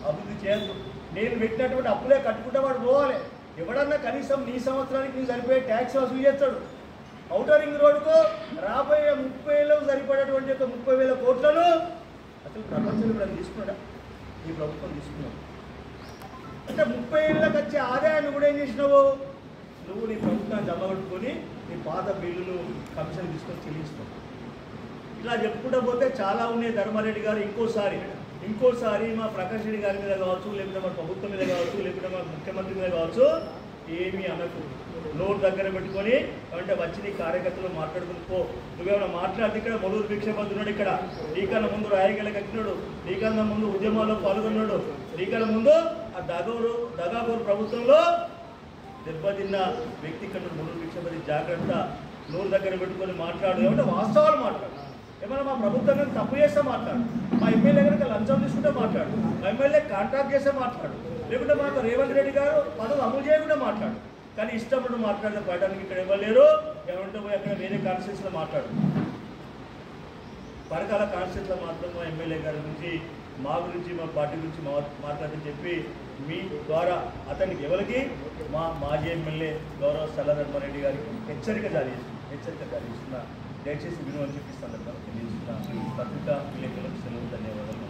అభివృద్ధి చేయద్దు. నేను పెట్టినటువంటి అప్పులే కట్టుకుంటే వాడు పోవాలి. ఎవడన్నా కనీసం నీ సంవత్సరానికి నీకు సరిపోయే ట్యాక్స్ వసూలు చేస్తాడు. ఔటర్ రింగ్ రోడ్డుకు రాబోయే 30 ఏళ్ళకు సరిపడేటువంటి 30,000 కోట్లను అసలు ప్రపంచంలో కూడా తీసుకున్నాడా? ఈ ప్రభుత్వం తీసుకున్నాడు. అంటే 30 ఏళ్ళకి వచ్చే ఆదాయాన్ని కూడా ఏం చేసినావు నువ్వు? నీ ప్రభుత్వాన్ని జమ కట్టుకొని నీ పాత బిల్లులు కమిషన్ తీసుకొని చెల్లిస్తావు. ఇలా చెప్పుకుంటూ పోతే చాలా ఉన్నాయి. ధర్మారెడ్డి గారు ఇంకోసారి మా ప్రకాష్ రెడ్డి గారి మీద కావచ్చు, లేకపోతే మా ప్రభుత్వం మీద కావచ్చు, లేకపోతే మా ముఖ్యమంత్రి మీద కావచ్చు, ఏమీ అనకు. నోటు దగ్గర పెట్టుకొని అంటే వచ్చి నీ కార్యకర్తలు మాట్లాడుకుని పో. నువ్వేమైనా మాట్లాడితే ఇక్కడ మొదలు భిక్షపడుతున్నాడు. ఇక్కడ నీకన్నా ముందు రాయగలకి వచ్చినాడు, నీకన్నా ముందు ఉద్యమాల్లో పాల్గొన్నాడు, నీకన్నా ముందు ఆ దగాగోరు ప్రభుత్వంలో దెబ్బతిన్న వ్యక్తి ఇక్కడ మొదలు భిక్షపడి. జాగ్రత్త, నోరు దగ్గర పెట్టుకొని మాట్లాడు. ఏమంటే వాస్తవాలు మాట్లాడు. ఏమైనా మా ప్రభుత్వం కనుక తప్పు చేస్తే మాట్లాడు, మా ఎమ్మెల్యే కనుక లంచం తీసుకుంటే మాట్లాడు, మా ఎమ్మెల్యే కాంట్రాక్ట్ చేస్తే మాట్లాడు, లేకుంటే మాకు రేవంత్ రెడ్డి గారు పదవి అమలు చేయకుండా మాట్లాడు. కానీ ఇష్టపడి మాట్లాడితే పడడానికి ఇక్కడ ఇవ్వలేరు. ఏమంటే పోయి అక్కడ వేరే కాన్స్టిట్యూన్సీలో మాట్లాడు. పరకాల కాన్స్టిట్యూన్సీలో మాత్రం మా ఎమ్మెల్యే గారి గురించి, మా గురించి, మా పార్టీ గురించి మాట్లాడని చెప్పి మీ ద్వారా అతనికి ఎవరికి మా మాజీ ఎమ్మెల్యే గౌరవ సల్ల ధర్మారెడ్డి గారికి హెచ్చరిక జారీ చేస్తున్నా. దయచేసి విలువని చెప్పిస్తాను తెలియజేస్తున్నా. పత్రికా విలేకరులకు సెలవు. ధన్యవాదాలు.